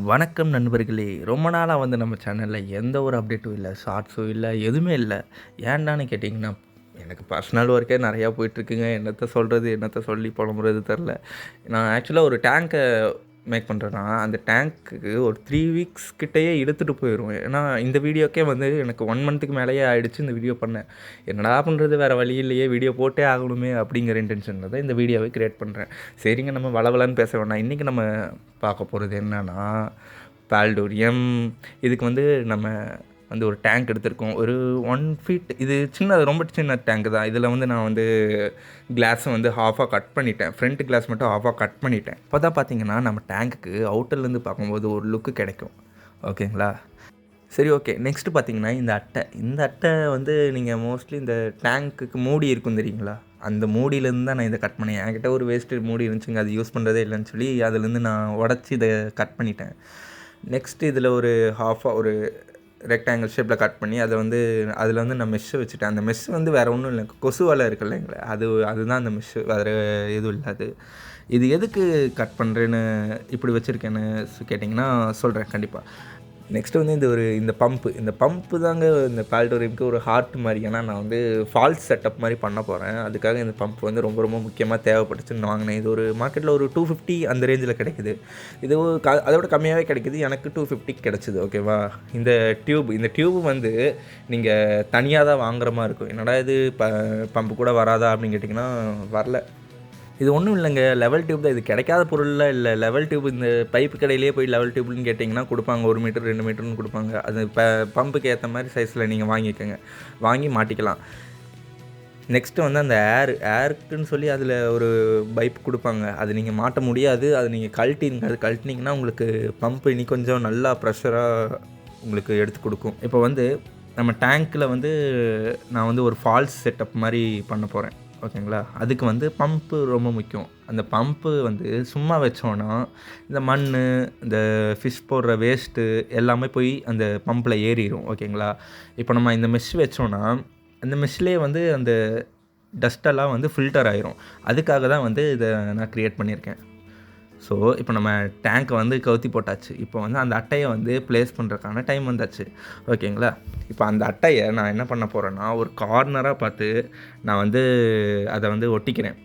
வணக்கம் நண்பர்களே! ரொம்ப நாளா வந்து நம்ம சேனல்ல எந்த ஒரு அப்டேட்டும் இல்ல. ஷார்ட்ஸும் இல்ல. எதுவுமே இல்ல. ஏன்டான்னு கேட்டிங்கன்னா, எனக்கு பர்சனல் ஒர்க்கே நெறையா போயிட்டுருக்குங்க. என்னத்த சொல்றது? என்னத்த சொல்லி புலம்புறது தெரில. நான் ஆக்சுவலா ஒரு டேங்க்க மேக் பண்ணுறேன்னா, அந்த டேங்க்குக்கு ஒரு 3 வீக்ஸ் கிட்டயே இழுத்துட்டு போயிரும். ஏன்னா, இந்த வீடியோக்கே வந்து எனக்கு 1 மந்த்துக்கு மேலேயே ஆயிடுச்சு இந்த வீடியோ பண்ண. என்னடா பண்றது? வேற வழி இல்லையே! வீடியோ போட்டே ஆகணுமே! அப்படிங்கிற இன்டென்ஷன்ல தான் இந்த வீடியோவை கிரியேட் பண்றேன். சரிங்க நம்ம வளவளன்னு பேச வேணாம். இன்னைக்கு நம்ம பார்க்க போறது என்னன்னா, பால்டோரியம். இதுக்கு வந்து நம்ம வந்து ஒரு டேங்க் எடுத்திருக்கோம். ஒரு 1 ஃபீட் இது சின்னது ரொம்ப சின்ன டேங்க் தான். இதில வந்து நான் வந்து கிளாஸ வந்து ஹாஃபா கட் பண்ணிட்டேன். ஃப்ரண்ட் கிளாஸ் மட்டும் ஹாஃபா கட் பண்ணிட்டேன். அப்ப தான் பார்த்தீங்கன்னா, நம்ம டேங்க்குக்கு அவுட்டர்லேருந்து பார்க்கும்போது ஒரு லுக் கிடைக்கும். ஓகேங்களா? சரி ஓகே. நெக்ஸ்ட்டு பார்த்தீங்கன்னா, இந்த அட்டை. இந்த அட்டை வந்து நீங்க மோஸ்ட்லி இந்த டேங்க்குக்கு மூடி இருக்கும் தெரியுங்களா? அந்த மூடியிலேருந்து தான் நான் இத கட் பண்ணேன். என்கிட்ட ஒரு வேஸ்ட்டு மூடி இருந்துச்சுங்க. அது யூஸ் பண்ணுறதே இல்லன்னு சொல்லி, அதுலேருந்து நான் உடைச்சு இத கட் பண்ணிட்டேன். நெக்ஸ்ட்டு இதில ஒரு ஹாஃபா ஒரு ரெக்டாங்கிள் ஷேப்ல கட் பண்ணி, அத வந்து அதில வந்து நான் மெஷ்ஷ வச்சுட்டேன். அந்த மெஷ் வந்து வேற ஒண்ணும் இல்ல. கொசு வலை இருக்கு இல்லைங்களா? அதுதான் அந்த மெஷ்ஷு. வேற எதுவும் இல்ல அது. இது எதுக்கு கட் பண்றேன்னு இப்படி வச்சிருக்கேன்னு கேட்டிங்கன்னா, சொல்றேன் கண்டிப்பா. நெக்ஸ்ட்டு வந்து இந்த பம்பு தாங்க இந்த பால்டோரியம்க்கு ஒரு ஹார்ட் மாரி. ஏன்னா, நான் வந்து ஃபால்ஸ் செட்டப் மாரி பண்ண போறேன். அதுக்காக இந்த பம்ப் வந்து ரொம்ப ரொம்ப முக்கியமா தேவைப்பட்டுச்சுன்னு வாங்கினேன். இது ஒரு மார்க்கெட்ல ஒரு 250 அந்த ரேஞ்சில கிடைக்குது. இது அத விட கம்மியாவே கிடைக்குது. எனக்கு 250க்கு கிடைச்சது. ஓகேவா? இந்த டியூப் வந்து நீங்க தனியா தான் வாங்குற மாரி இருக்கும். என்னடா இது பம்பு கூட வராதா? அப்படின்னு கேட்டிங்கன்னா, வரல. இது ஒன்றும் இல்லைங்க. லெவல் டியூப் தான். இது கிடைக்காத பொருள்லாம் இல்ல. லெவல் டியூப் இந்த பைப்பு கடையிலேயே போய் லெவல் டியூப்னு கேட்டிங்கன்னா குடுப்பாங்க. 1 மீட்டர், 2 மீட்டர்னு குடுப்பாங்க. அது பம்புக்கு ஏத்த மாரி சைஸில நீங்க வாங்கிக்கங்க. வாங்கி மாட்டிக்கலாம். நெக்ஸ்ட்டு வந்து அந்த ஏருக்குன்னு சொல்லி அதில ஒரு பைப் குடுப்பாங்க. அது நீங்க மாட்ட முடியாது. அது நீங்க கழட்டிருங்க. அது கழட்டினீங்கன்னா உங்களுக்கு பம்ப் இனி கொஞ்சம் நல்லா ப்ரெஷரா உங்களுக்கு எடுத்து குடுக்கும். இப்போ வந்து நம்ம டேங்க்ல வந்து நான் வந்து ஒரு ஃபால்ஸ் செட்டப் மாரி பண்ண போறேன். ஓகேங்களா? அதுக்கு வந்து பம்பு ரொம்ப முக்கியம். அந்த பம்பு வந்து சும்மா வச்சோன்னா, இந்த மண்ணு, இந்த ஃபிஷ் போடுற வேஸ்ட்டு எல்லாமே போய் அந்த பம்பில ஏறிரும். ஓகேங்களா? இப்போ நம்ம இந்த மெஷ் வச்சோன்னா, அந்த மெஷ்லயே வந்து அந்த டஸ்ட்டெல்லாம் வந்து ஃபில்டர் ஆயிரும். அதுக்காக தான் வந்து இத நான் கிரியேட் பண்ணியிருக்கேன். ஸோ, இப்போ நம்ம டேங்க்க வந்து கவுத்தி போட்டாச்சு. இப்போ வந்து அந்த அட்டைய வந்து பிளேஸ் பண்ணுறதுக்கான டைம் வந்தாச்சு. ஓகேங்களா? இப்போ அந்த அட்டைய நான் என்ன பண்ண போறேன்னா, ஒரு கார்னரா பார்த்து நான் வந்து அத வந்து ஒட்டிக்கிறேன்.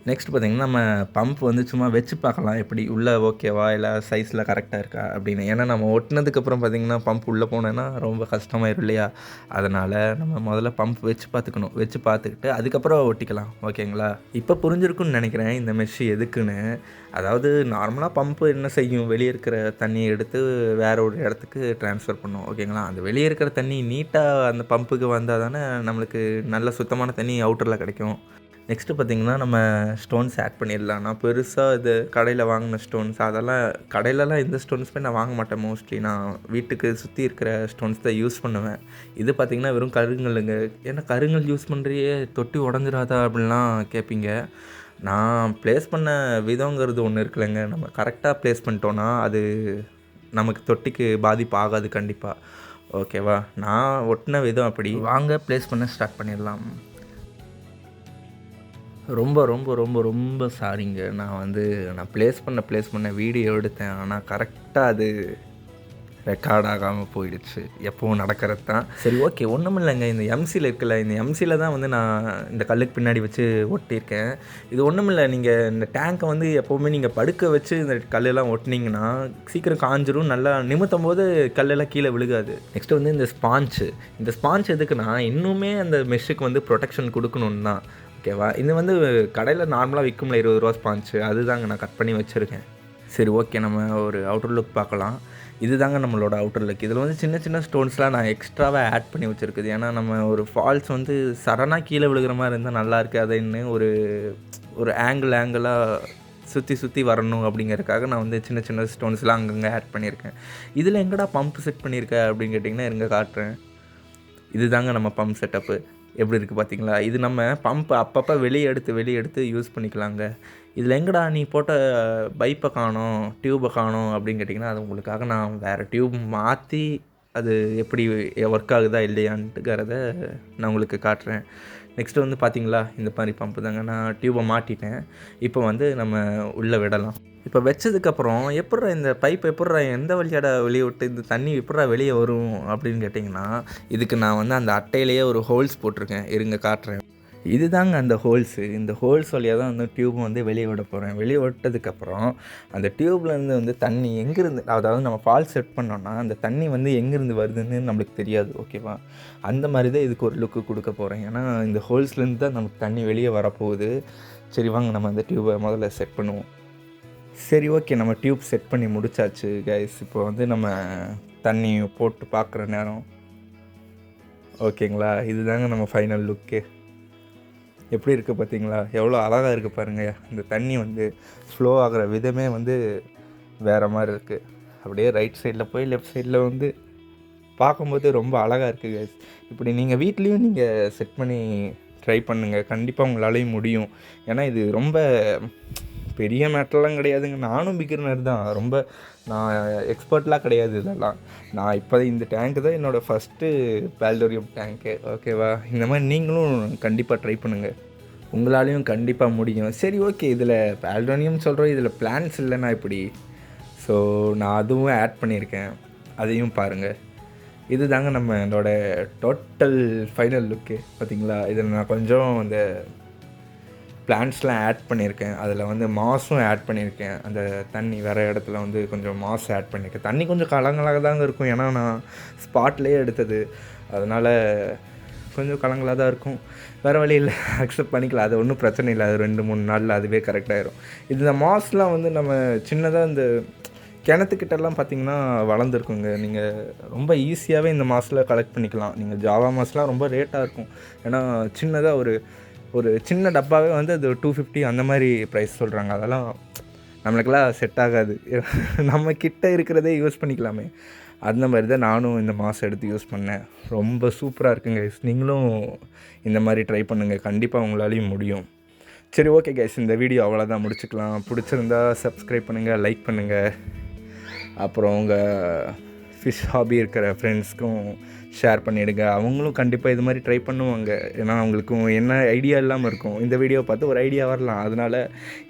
நெக்ஸ்ட் பார்த்தீங்கன்னா, நம்ம பம்ப் வந்து சும்மா வச்சு பார்க்கலாம். எப்படி உள்ள ஓகேவா? இல்ல சைஸ்ல கரெக்ட்டா இருக்கா? அப்படின்னு. ஏன்னா நம்ம ஒட்டுனதுக்கப்புறம் பார்த்தீங்கன்னா, பம்ப் உள்ள போனேன்னா ரொம்ப கஷ்டமாயிரும் இல்லையா? அதனால நம்ம முதல்ல பம்ப் வச்சு பார்த்துக்கணும். வச்சு பார்த்துக்கிட்டு அதுக்கப்புறம் ஒட்டிக்கலாம். ஓகேங்களா? இப்ப புரிஞ்சிருக்கும்னு நெனைக்கிறேன் இந்த மெஷ் எதுக்குன்னு. அதாவது நார்மலா பம்ப் என்ன செய்யும்? வெளிய இருக்கிற தண்ணிய எடுத்து வேற ஒரு இடத்துக்கு ட்ரான்ஸ்ஃபர் பண்ணும். ஓகேங்களா? அந்த வெளிய இருக்கிற தண்ணி நீட்டா அந்த பம்புக்கு வந்தா தானே நம்மளுக்கு நல்ல சுத்தமான தண்ணி அவுட்டர்ல கிடைக்கும். நெக்ஸ்ட்டு பார்த்தீங்கன்னா, நம்ம ஸ்டோன்ஸ் ஆட் பண்ணிடலாம். நான் பெருசா இது கடையில வாங்கின ஸ்டோன்ஸ் அதெல்லாம் கடையிலலாம் எந்த ஸ்டோன்ஸுமே நான் வாங்க மாட்டேன் மோஸ்ட்லி. நான் வீட்டுக்கு சுத்தி இருக்கிற ஸ்டோன்ஸ் தான் யூஸ் பண்ணுவேன். இது பார்த்தீங்கன்னா, வெறும் கருங்கல்லுங்க. "ஏன்னா கருங்கல் யூஸ் பண்ணுறியே தொட்டி உடஞ்சிராதா?" அப்படின்லாம் கேட்பீங்க. நான் ப்ளேஸ் பண்ண விதங்கிறது ஒண்ணு இருக்குல்லங்க. நம்ம கரெக்ட்டா ப்ளேஸ் பண்ணிட்டோம்னா, அது நமக்கு தொட்டிக்கு பாதிப்பு ஆகாது கண்டிப்பா. ஓகேவா? நான் ஒட்டுன விதம் அப்படி. வாங்க ப்ளேஸ் பண்ண ஸ்டார்ட் பண்ணிடலாம். ரொம்ப, ரொம்ப, ரொம்ப, ரொம்ப சாரிங்க. நான் ப்ளேஸ் பண்ண வீடியோ எடுத்தேன். ஆனா கரெக்ட்டா அது ரெக்கார்ட் ஆகாம போயிடுச்சு. எப்பவும் நடக்கிறது தான். சரி ஓகே. ஒண்ணுமில்லங்க. இந்த எம்சில இருக்குல்ல, இந்த எம்சில தான் வந்து நான் இந்த கல்லுக்கு பின்னாடி வச்சு ஒட்டியிருக்கேன். இது ஒண்ணுமில்ல. நீங்க இந்த டேங்க்க வந்து எப்பவுமே நீங்க படுக்க வச்சு இந்த கல்லெல்லாம் ஒட்டுனீங்கன்னா, சீக்கிரம் காஞ்சிரும். நல்லா நிமித்தும்போது கல்லெல்லாம் கீழ விழுகாது. நெக்ஸ்ட் வந்து இந்த ஸ்பாஞ்ச் எதுக்குன்னா, இன்னுமே அந்த மெஷ்ஷுக்கு வந்து புரொடெக்ஷன் குடுக்கணும்னு தான். ஓகேவா? இது வந்து கடையில நார்மலா விக்கும்ல ரூ. 20 ஸ்பான்ச்சு. அதுதாங்க நான் கட் பண்ணி வச்சிருக்கேன். சரி ஓகே. நம்ம ஒரு அவுட்டர் லுக் பார்க்கலாம். இதுதாங்க நம்மளோட அவுட்டர் லுக். இதில வந்து சின்ன சின்ன ஸ்டோன்ஸ்லாம் நான் எக்ஸ்ட்ராவா ஆட் பண்ணி வச்சிருக்குது. ஏன்னா நம்ம ஒரு ஃபால்ஸ் வந்து சடனா கீழ விழுகிற மாரி இருந்தா நல்லா இருக்காதுன்னு ஒரு ஒரு ஆங்கிளா சுத்தி சுத்தி வரணும் அப்படிங்கிறதுக்காக நான் வந்து சின்ன சின்ன ஸ்டோன்ஸ்லாம் அங்கங்க ஆட் பண்ணியிருக்கேன். இதில எங்கடா பம்ப் செட் பண்ணியிருக்க அப்படின்னு கேட்டிங்கன்னா, இருங்க காட்டுறேன். இதுதாங்க நம்ம பம்ப் செட்டப்பு. எப்படி இருக்குது பார்த்தீங்களா? இது நம்ம பம்ப் அப்பப்போ வெளிய எடுத்து யூஸ் பண்ணிக்கலாங்க. இதில எங்கடா நீ போட்ட பைப்ப காணோம், டியூப காணோம் அப்படின்னு கேட்டிங்கன்னா, அது உங்களுக்காக நான் வேற டியூப் மாத்தி அது எப்படி ஒர்க் ஆகுதா இல்லையான்ட்டுங்கிறத நான் உங்களுக்கு காட்டுறேன். நெக்ஸ்ட்டு வந்து பார்த்தீங்களா, இந்த மாதிரி பம்பு தாங்க. நான் டியூப்பை மாட்டிட்டேன். இப்போ வந்து நம்ம உள்ளே விடலாம். இப்போ வச்சதுக்கப்புறம் எப்புட்றா இந்த பைப் எப்புட்றா எந்த வழியாடா வெளியே விட்டு இந்த தண்ணி எப்புட்றா வெளியே வரும் அப்படின்னு கேட்டிங்கன்னா, இதுக்கு நான் வந்து அந்த அட்டையிலேயே ஒரு ஹோல்ஸ் போட்டிருக்கேன். இருங்க காட்டுறேன். இதுதாங்க அந்த ஹோல்ஸு. இந்த ஹோல்ஸ் வழியாக தான் வந்து டியூப் வந்து வெளியே விட போகிறேன். வெளியே விட்டதுக்கப்புறம் அந்த டியூப்லேருந்து வந்து தண்ணி எங்கேருந்து, அதாவது நம்ம ஃபால் செட் பண்ணோன்னா அந்த தண்ணி வந்து எங்கேருந்து வருதுன்னு நம்மளுக்கு தெரியாது. ஓகேவா? அந்த மாதிரி தான் இதுக்கு ஒரு லுக்கு கொடுக்க போகிறேன். ஏன்னா இந்த ஹோல்ஸ்லேருந்து தான் நமக்கு தண்ணி வெளியே வரப்போகுது. சரி வாங்க நம்ம அந்த டியூப்பை முதல்ல செட் பண்ணுவோம். சரி ஓகே, நம்ம டியூப் செட் பண்ணி முடிச்சாச்சு கைஸ். இப்போ வந்து நம்ம தண்ணி போட்டு பார்க்குற நேரம். ஓகேங்களா, இதுதாங்க நம்ம ஃபைனல் லுக்கு. எப்படி இருக்குது பார்த்தீங்களா? எவ்வளோ அழகாக இருக்குது பாருங்கள். இந்த தண்ணி வந்து ஃப்ளோ ஆகிற விதமே வந்து வேறு மாதிரி இருக்குது. அப்படியே ரைட் சைடில் போய் லெஃப்ட் சைடில் வந்து பார்க்கும்போது ரொம்ப அழகாக இருக்குது கைஸ். இப்படி நீங்கள் வீட்லேயும் நீங்கள் செட் பண்ணி ட்ரை பண்ணுங்கள். கண்டிப்பாக உங்களாலேயும் முடியும். ஏன்னா இது ரொம்ப பெரிய மேட்டர்லாம் கிடையாதுங்க. நானும் பிகினர் தான். ரொம்ப நான் எக்ஸ்பர்ட்லாம் கிடையாது இதெல்லாம். நான் இப்போ இந்த டேங்க்கு தான் என்னோடய ஃபஸ்ட்டு பால்டோரியம் டேங்க்கு. ஓகேவா? இந்த மாதிரி நீங்களும் கண்டிப்பாக ட்ரை பண்ணுங்கள். உங்களாலேயும் கண்டிப்பாக முடியும். சரி ஓகே, இதில் பால்டோனியம் சொல்கிறோம், இதில் பிளான்ஸ் இல்லைன்னா இப்படி. ஸோ நான் அதுவும் ஆட் பண்ணியிருக்கேன். அதையும் பாருங்கள். இது தாங்க நம்மளோட டோட்டல் ஃபைனல் லுக்கு. பார்த்தீங்களா? இதில் நான் கொஞ்சம் இந்த பிளான்ட்ஸ்லாம் ஆட் பண்ணியிருக்கேன். அதில் வந்து மாஸும் ஆட் பண்ணியிருக்கேன். அந்த தண்ணி வர இடத்துல வந்து கொஞ்சம் மாஸ் ஆட் பண்ணியிருக்கேன். தண்ணி கொஞ்சம் கலங்கலாக தாங்க இருக்கும். ஏன்னா நான் ஸ்பாட்லேயே எடுத்தது. அதனால் கொஞ்சம் கலங்கலாக தான் இருக்கும். வேறு வழி இல்லை, அக்செப்ட் பண்ணிக்கலாம். அது ஒன்றும் பிரச்சனை இல்லை. அது 2-3 நாளில் அதுவே கரெக்டாகிடும். இந்த மாஸ்லாம் வந்து நம்ம சின்னதாக இந்த கிணத்துக்கிட்டலாம் பார்த்திங்கன்னா வளர்ந்துருக்குங்க. நீங்கள் ரொம்ப ஈஸியாகவே இந்த மாஸில் கலெக்ட் பண்ணிக்கலாம். நீங்கள் ஜாவா மாஸ்லாம் ரொம்ப ரேட்டாக இருக்கும். ஏன்னா சின்னதாக ஒரு சின்ன டப்பாவே வந்து அது 250 அந்த மாதிரி ப்ரைஸ் சொல்கிறாங்க. அதெல்லாம் நம்மளுக்கெல்லாம் செட் ஆகாது. நம்ம கிட்ட இருக்கிறதே யூஸ் பண்ணிக்கலாமே. அந்த மாதிரி தான் நானும் இந்த மாஸ் எடுத்து யூஸ் பண்ணேன். ரொம்ப சூப்பராக இருக்குங்க கைஸ். நீங்களும் இந்த மாதிரி ட்ரை பண்ணுங்கள். கண்டிப்பாக உங்களாலையும் முடியும். சரி ஓகே கைஸ், இந்த வீடியோ அவ்வளோதான், முடிச்சுக்கலாம். பிடிச்சிருந்தா சப்ஸ்கிரைப் பண்ணுங்கள், லைக் பண்ணுங்கள். அப்புறம் உங்கள் ஃபிஷ் ஹாபி இருக்கிற ஃப்ரெண்ட்ஸ்க்கும் ஷேர் பண்ணிவிடுங்க. அவங்களும் கண்டிப்பாக இது மாதிரி ட்ரை பண்ணுவாங்க. ஏன்னா அவங்களுக்கும் என்ன ஐடியா இல்லாமல் இருக்கும். இந்த வீடியோ பார்த்து ஒரு ஐடியா வரலாம். அதனால்